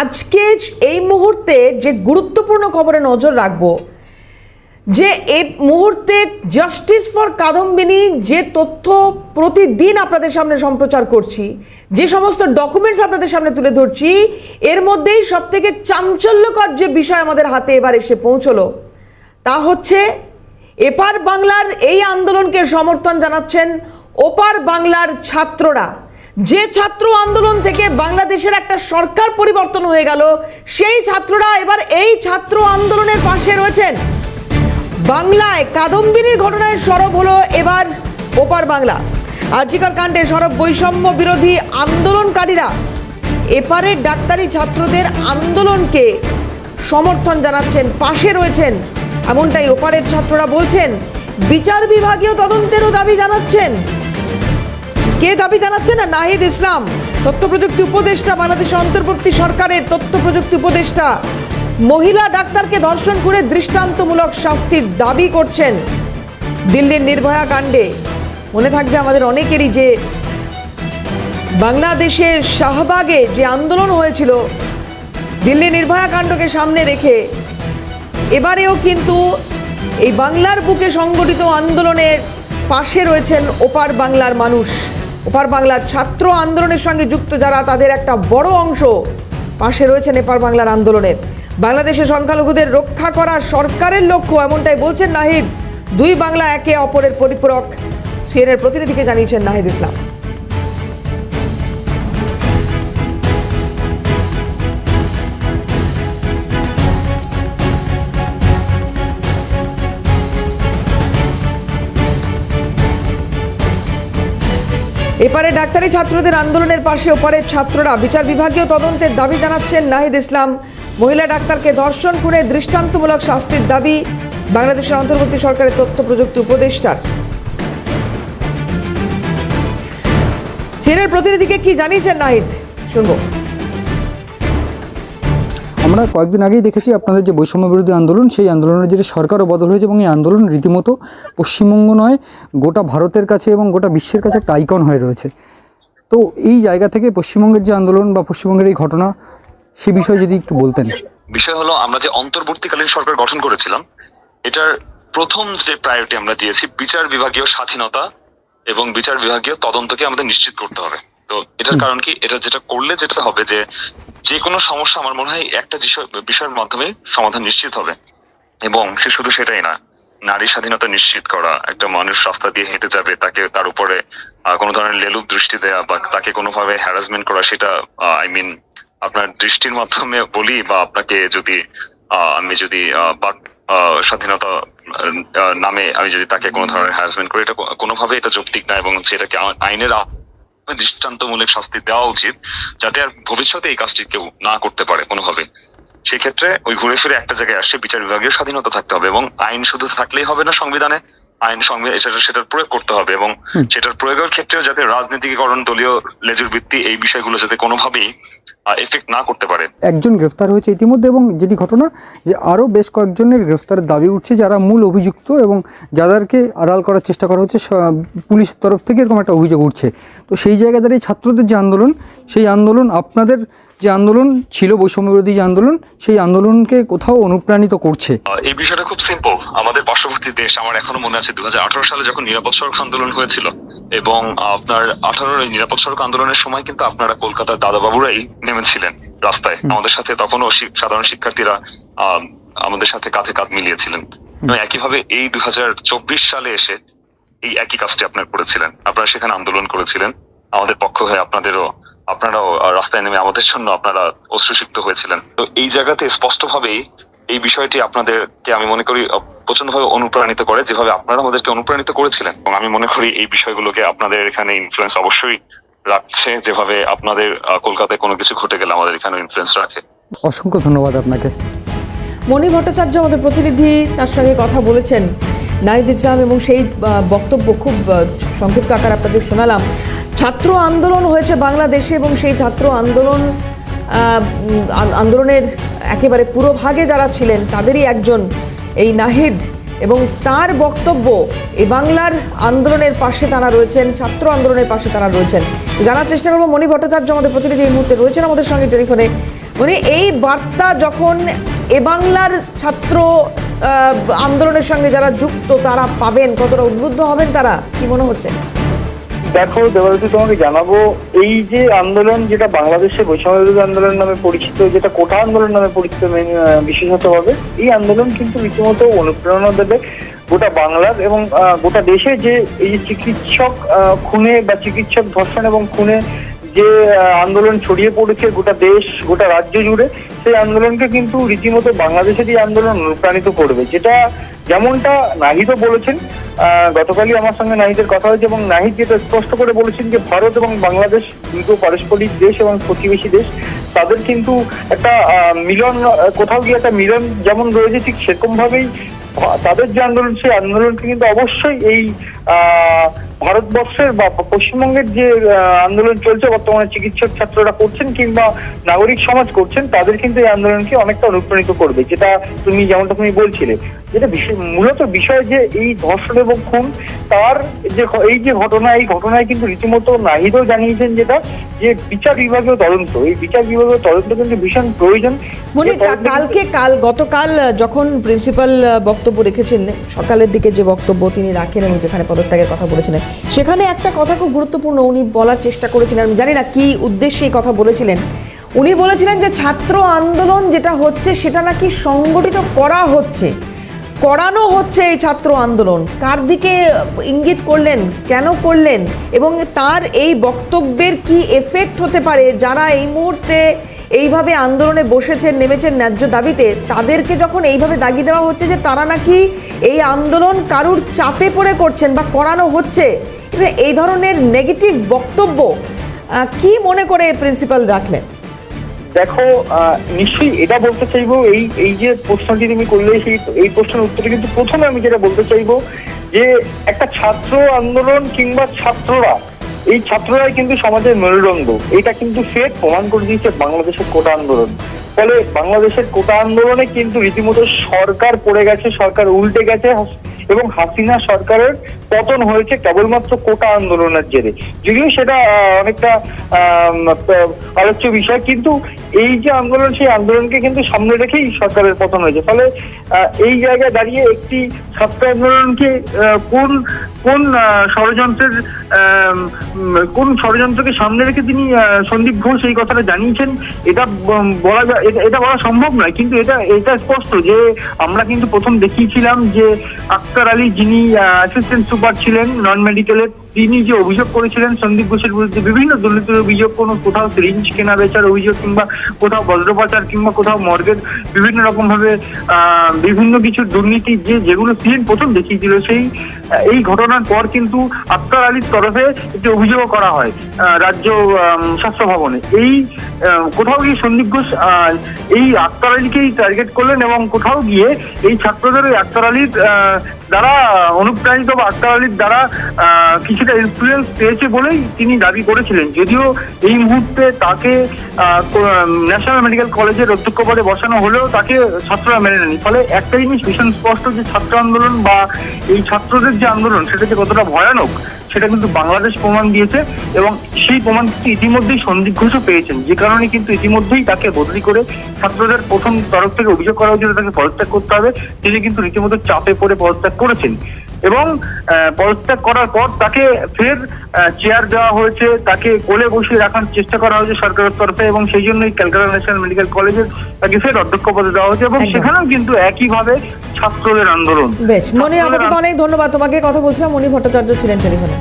আজকে এই মুহূর্তে যে গুরুত্বপূর্ণ খবরে নজর রাখবো, যে এই মুহূর্তে জাস্টিস ফর কাদম্বিনী যে তথ্য প্রতিদিন আপনাদের সামনে সম্প্রচার করছি, যে সমস্ত ডকুমেন্টস আপনাদের সামনে তুলে ধরছি, এর মধ্যেই সবথেকে চাঞ্চল্যকর যে বিষয় আমাদের হাতে এবার এসে পৌঁছলো তা হচ্ছে এপার বাংলার এই আন্দোলনকে সমর্থন জানাচ্ছেন ওপার বাংলার ছাত্ররা। যে ছাত্র আন্দোলন থেকে বাংলাদেশের একটা সরকার পরিবর্তন হয়ে গেল, সেই ছাত্ররা এবার এই ছাত্র আন্দোলনের পাশে রয়েছেন। বাংলায় কাদম্বিনীর ঘটনায় সরব হলো এবার ওপার বাংলা। আরজিকর কাণ্ডে সরব বৈষম্য বিরোধী আন্দোলনকারীরা এপারের ডাক্তারি ছাত্রদের আন্দোলনকে সমর্থন জানাচ্ছেন, পাশে রয়েছেন, এমনটাই ওপারের ছাত্ররা বলছেন। বিচার বিভাগীয় তদন্তেরও দাবি জানাচ্ছেন। কে দাবি জানাচ্ছেন? না, নাহিদ ইসলাম, তথ্য প্রযুক্তি উপদেষ্টা, বাংলাদেশের অন্তর্বর্তী সরকারের তথ্য প্রযুক্তি উপদেষ্টা। মহিলা ডাক্তারকে ধর্ষণ করে দৃষ্টান্তমূলক শাস্তির দাবি করছেন। দিল্লির নির্ভয়া কাণ্ডে মনে থাকবে আমাদের অনেকেরই যে বাংলাদেশের শাহবাগে যে আন্দোলন হয়েছিল দিল্লি নির্ভয়া কাণ্ডকে সামনে রেখে, এবারেও কিন্তু এই বাংলার বুকে সংগঠিত আন্দোলনের পাশে রয়েছেন ওপার বাংলার মানুষ। ওপার বাংলার ছাত্র আন্দোলনের সঙ্গে যুক্ত যারা, তাদের একটা বড় অংশ পাশে রয়েছেন এপার বাংলার আন্দোলনের। বাংলাদেশের সংখ্যালঘুদের রক্ষা করা সরকারের লক্ষ্য, এমনটাই বলছেন নাহিদ। দুই বাংলা একে অপরের পরিপূরক, সিএনএর প্রতিনিধিকে জানিয়েছেন নাহিদ ইসলাম। এপারে ডাক্তারি ছাত্রদের আন্দোলনের পাশে ওপারের ছাত্ররা। বিচার বিভাগীয় তদন্তের দাবি জানাচ্ছেন নাহিদ ইসলাম। মহিলা ডাক্তারকে ধর্ষণ করে দৃষ্টান্তমূলক শাস্তির দাবি বাংলাদেশের অন্তর্বর্তী সরকারের তথ্য প্রযুক্তি উপদেষ্টার। সিএনএর প্রতিনিধিকে কি জানিয়েছেন নাহিদ, শুনবো। আমরা কয়েকদিন আগেই দেখেছি আপনাদের যে বৈষম্য বিরোধী আন্দোলন, সেই আন্দোলনের যে সরকারও বদল হয়েছে এবং এই আন্দোলন রীতিমতো পশ্চিমবঙ্গ নয়, গোটা ভারতের কাছে এবং গোটা বিশ্বের কাছে একটা আইকন হয়ে রয়েছে। তো এই জায়গা থেকে পশ্চিমবঙ্গের যে আন্দোলন বা পশ্চিমবঙ্গের এই ঘটনা, সে বিষয়ে যদি একটু বলতেন। বিষয় হলো, আমরা যে অন্তর্বর্তীকালীন সরকার গঠন করেছিলাম, এটার প্রথম যে প্রায়োরিটি আমরা দিয়েছি বিচার বিভাগীয় স্বাধীনতা এবং বিচার বিভাগীয় তদন্তকে আমাদের নিশ্চিত করতে হবে। তো এটার কারণ কি, এটা যেটা করলে যেটা হবে যে কোনো সমস্যা আমার মনে হয় একটা বিষয়ের মাধ্যমে সমাধান নিশ্চিত হবে। এবং সে শুধু সেটাই না, নারী স্বাধীনতা নিশ্চিত করা, একটা মানুষ রাস্তা দিয়ে হেঁটে যাবে, তাকে তার উপরে কোনো ধরনের লেলুপ দৃষ্টি দেয়া বা তাকে কোনোভাবে হ্যারাসমেন্ট করা, সেটা আপনার দৃষ্টির মাধ্যমে বলি বা আপনাকে যদি আমি যদি স্বাধীনতা নামে আমি যদি তাকে কোনো ধরনের হ্যারাসমেন্ট করি, এটা কোনোভাবে এটা যৌক্তিক না এবং সেটাকে আইনের দৃষ্টান্তমূলক শাস্তি দেওয়া উচিত, যাতে আর ভবিষ্যতে এই কাজটি কেউ না করতে পারে কোনোভাবে। সেক্ষেত্রে ওই ঘুরে ফিরে একটা জায়গায় আসছে, বিচার বিভাগীয় স্বাধীনতা থাকতে হবে এবং আইন শুধু থাকলেই হবে না, সংবিধানে আইন সেটার প্রয়োগ করতে হবে এবং সেটার প্রয়োগের ক্ষেত্রেও যাতে রাজনীতিকরণ, দলীয় লেজুর ভিত্তি, এই বিষয়গুলো যাতে কোনোভাবেই এফেক্ট না করতে পারে। একজন গ্রেফতার হয়েছে ইতিমধ্যে এবং যেটি ঘটনা যে আরও বেশ কয়েকজনের গ্রেফতারের দাবি উঠছে, যারা মূল অভিযুক্ত এবং যাদেরকে আড়াল করার চেষ্টা করা হচ্ছে পুলিশের তরফ থেকে, এরকম একটা অভিযোগ উঠছে। তো সেই জায়গায় দাঁড়িয়ে ছাত্রদের যে আন্দোলন, সেই আন্দোলন, আপনাদের যে আন্দোলন ছিল বৈষম্য বিরোধী যে আন্দোলন, সেই আন্দোলনকে কোথাও অনুপ্রাণিত করছে। এই বিষয়টা খুব সিম্পল। আমাদের পার্শ্ববর্তী দেশ, আমার এখনো মনে আছে 2018 সালে যখন নিরাপদ সড়ক আন্দোলন হয়েছিল এবং আপনার 18 নিরাপদ সড়ক আন্দোলনের সময় কিন্তু আপনারা কলকাতার দাদাবাবুরাই নেমেছিলেন রাস্তায় আমাদের সাথে। তখনও সাধারণ শিক্ষার্থীরা আমাদের সাথে কাঁধে কাঁধ মিলিয়েছিলেন। একইভাবে এই 2024 সালে এসে এই একই কাজটি আপনারা করেছিলেন। আপনারা সেখানে আন্দোলন করেছিলেন আমাদের পক্ষ হয়ে, আপনারাও রাস্তায় নেমে আমাদের জন্য আপনারা অশ্রুসিক্ত হয়েছিলেন। তো এই জায়গাতে স্পষ্টভাবেই এই বিষয়টি আপনাদেরকে আমি মনে করি প্রচন্ডভাবে অনুপ্রাণিত করে, যেভাবে আপনারা আমাদেরকে অনুপ্রাণিত করেছিলেন। এবং আমি মনে করি এই বিষয়গুলোকে আপনাদের এখানে ইনফ্লুয়েন্স অবশ্যই রাখছে, যেভাবে আপনাদের কলকাতায় কোনো কিছু ঘটে গেলে আমাদের এখানে ইনফ্লুয়েন্স রাখে। অসংখ্য ধন্যবাদ আপনাকে। মণি ভট্টাচার্য আমাদের প্রতিনিধি, তার সঙ্গে কথা বলেছেন নাহিদ ইসলাম এবং সেই বক্তব্য খুব সংক্ষিপ্ত আকার আপনাদের শোনালাম। ছাত্র আন্দোলন হয়েছে বাংলাদেশে এবং সেই ছাত্র আন্দোলনের একেবারে পুরোভাগে যারা ছিলেন তাদেরই একজন এই নাহিদ, এবং তার বক্তব্য এই বাংলার আন্দোলনের পাশে তারা রয়েছেন, ছাত্র আন্দোলনের পাশে তারা রয়েছেন। জানার চেষ্টা করবো মণি ভট্টাচার্য আমাদের প্রতিনিধি এই মুহূর্তে রয়েছেন আমাদের সঙ্গে টেলিফোনে। মানে এই বার্তা যখন এ বাংলার ছাত্র আন্দোলনের সঙ্গে যারা যুক্ত তারা পাবেন, কতটা উদ্বুদ্ধ হবেন তারা, কি মনে হচ্ছে? দেখো দেবারতী, তোমাকে জানাবো, এই যে আন্দোলন যেটা বাংলাদেশে বৈষম্য বিরোধী আন্দোলন নামে পরিচিত, যেটা কোটা আন্দোলন নামে পরিচিত বিশেষতভাবে, এই আন্দোলন কিন্তু রীতিমতো অনুপ্রেরণা দেবে গোটা বাংলার এবং গোটা দেশে যে এই যে চিকিৎসক খুনে বা চিকিৎসক ধর্ষণ এবং খুনে যে আন্দোলন ছড়িয়ে পড়েছে গোটা দেশ গোটা রাজ্য জুড়ে, সেই আন্দোলনকে কিন্তু রীতিমতো বাংলাদেশের এই আন্দোলন অনুপ্রাণিত করবে। যেটা যেমনটা নাহিদও বলেছেন, গতকালই আমার সঙ্গে নাহিদের কথা হয়েছে এবং নাহিদ যেটা স্পষ্ট করে বলেছেন যে ভারত এবং বাংলাদেশ দুটো পারস্পরিক দেশ এবং প্রতিবেশী দেশ, তাদের কিন্তু একটা মিলন, কোথাও গিয়ে একটা মিলন যেমন রয়েছে, ঠিক সেরকম ভাবেই তাদের যে আন্দোলন, সেই আন্দোলনকে কিন্তু অবশ্যই এই ভারতবর্ষের বা পশ্চিমবঙ্গের যে আন্দোলন চলছে বর্তমানে, চিকিৎসক ছাত্ররা করছেন কিংবা নাগরিক সমাজ করছেন, তাদের কিন্তু এই আন্দোলনকে অনেকটা অনুপ্রাণিত করবে। যেটা যেমনটা তুমি বলছিলে, যেটা মূলত বিষয় যে এই ধর্ষণ এবং খুন তার যে এই যে ঘটনা, এই ঘটনায় কিন্তু রীতিমতো নাহিদও জানিয়েছেন যেটা, যে বিচার বিভাগীয় তদন্ত, এই বিচার বিভাগীয় তদন্ত কিন্তু ভীষণ প্রয়োজন। গতকাল যখন প্রিন্সিপাল বক্তব্য রেখেছেন, সকালের দিকে যে বক্তব্য তিনি রাখেন এবং যেখানে পদত্যাগের কথা বলেছিলেন, সেখানে একটা কথা খুব গুরুত্বপূর্ণ উনি বলার চেষ্টা করেছিলেন, আমি জানি না কি উদ্দেশ্যে এই কথা বলেছিলেন। উনি বলেছিলেন যে ছাত্র আন্দোলন যেটা হচ্ছে সেটা নাকি সংগঠিত করানো হচ্ছে এই ছাত্র আন্দোলন। কার দিকে ইঙ্গিত করলেন, কেন করলেন, এবং তার এই বক্তব্যের কি এফেক্ট হতে পারে যারা এই মুহূর্তে এইভাবে আন্দোলনে বসেছেন, নেমেছেন ন্যায্য দাবিতে, তাদেরকে যখন এইভাবে দাগি দেওয়া হচ্ছে যে তারা নাকি এই আন্দোলন কারুর চাপে পড়ে করছেন বা করানো হচ্ছে, এই ধরনের নেগেটিভ বক্তব্য কি মনে করে প্রিন্সিপাল রাখলেন? দেখো, নিশ্চয়ই এটা বলতে চাইবো, এই যে প্রশ্নটি তুমি করলে, এই প্রশ্নের উত্তরে কিন্তু প্রথমে আমি যেটা বলতে চাইবো যে একটা ছাত্র আন্দোলন কিংবা এই ছাত্ররাই কিন্তু সমাজের মেরুদণ্ড, এটা কিন্তু ফের প্রমাণ করে দিয়েছে বাংলাদেশের কোটা আন্দোলন। ফলে বাংলাদেশের কোটা আন্দোলনে কিন্তু রীতিমতো সরকার পড়ে গেছে, সরকার উল্টে গেছে এবং হাসিনা সরকারের পতন হয়েছে কেবলমাত্র কোটা আন্দোলনের জেরে। যদিও সেটা অনেকটা আলোচ্য বিষয়, কিন্তু এই যে আন্দোলন, সেই আন্দোলনকে কিন্তু সামনে রেখেই সরকারের পতন হয়েছে। ফলে এই জায়গায় দাঁড়িয়ে একটি ছাত্র আন্দোলনকে কোন ষড়যন্ত্রকে সামনে রেখে তিনি সন্দীপ ঘোষ এই কথাটা জানিয়েছেন, এটা বলা সম্ভব নয়। কিন্তু এটা স্পষ্ট যে আমরা কিন্তু প্রথম দেখিয়েছিলাম যে আক্তার আলী, যিনি অ্যাসিস্ট্যান্ট সুপার ছিলেন নন মেডিকেলের, তিনি যে অভিযোগ করেছিলেন সন্দীপ ঘোষের বিরুদ্ধে, বিভিন্ন দুর্নীতির অভিযোগ, কোথাও সিরিঞ্জ কেনা বেচার অভিযোগ, কিংবা কোথাও বজ্রপাচার, কিংবা কোথাও মর্গের বিভিন্ন রকম ভাবে বিভিন্ন কিছু দুর্নীতি যেগুলো সিএন প্রথম দেখিয়েছিল, এই ঘটনার পর কিন্তু আক্তার আলীর তরফে একটি অভিযোগ করা হয় রাজ্য স্বাস্থ্য ভবনে। কোথাও গিয়ে সন্দীপ ঘোষ এই আক্তার আলীকেই টার্গেট করলেন এবং কোথাও গিয়ে এই ছাত্রদের ওই আক্তার আলীর দ্বারা অনুপ্রাণিত বা আক্তার আলীর দ্বারা কিছুটা ইনফ্লুয়েন্স পেয়েছে বলেই তিনি দাবি করেছিলেন। যদিও এই মুহূর্তে তাকে ন্যাশনাল মেডিকেল কলেজের অধ্যক্ষ পদে বসানো হলেও তাকে ছাত্ররা মেনে নেয়নি। ফলে একটা জিনিস ভীষণ স্পষ্ট যে ছাত্র আন্দোলন বা এই ছাত্রদের যে আন্দোলন, সেটা যে কতটা ভয়ানক সেটা কিন্তু বাংলাদেশ প্রমাণ দিয়েছে এবং সেই প্রমাণ ইতিমধ্যেই সন্দীপ ঘোষও পেয়েছেন, যে কারণে কিন্তু ইতিমধ্যেই তাকে বদলি করে ছাত্রদের প্রথম তরফ থেকে অভিযোগ করা হয়েছিল তাকে পদত্যাগ করতে হবে। তিনি কিন্তু রীতিমতো চাপে পড়ে পদত্যাগ করেছেন এবং পদত্যাগ করার পর তাকে ফের চেয়ার দেওয়া হয়েছে, তাকে কোলে বসিয়ে রাখার চেষ্টা করা হয়েছে সরকারের তরফে এবং সেই জন্যই ক্যালকাটা ন্যাশনাল মেডিকেল কলেজের তাকে ফের অধ্যক্ষ পদে দেওয়া হয়েছে এবং সেখানেও কিন্তু একইভাবে ছাত্রদের আন্দোলন। বেশ, মনি, আপাতত অনেক ধন্যবাদ তোমাকে। কথা বলছিলাম, মনি ভট্টাচার্য ছিলেন টেলিফোনে।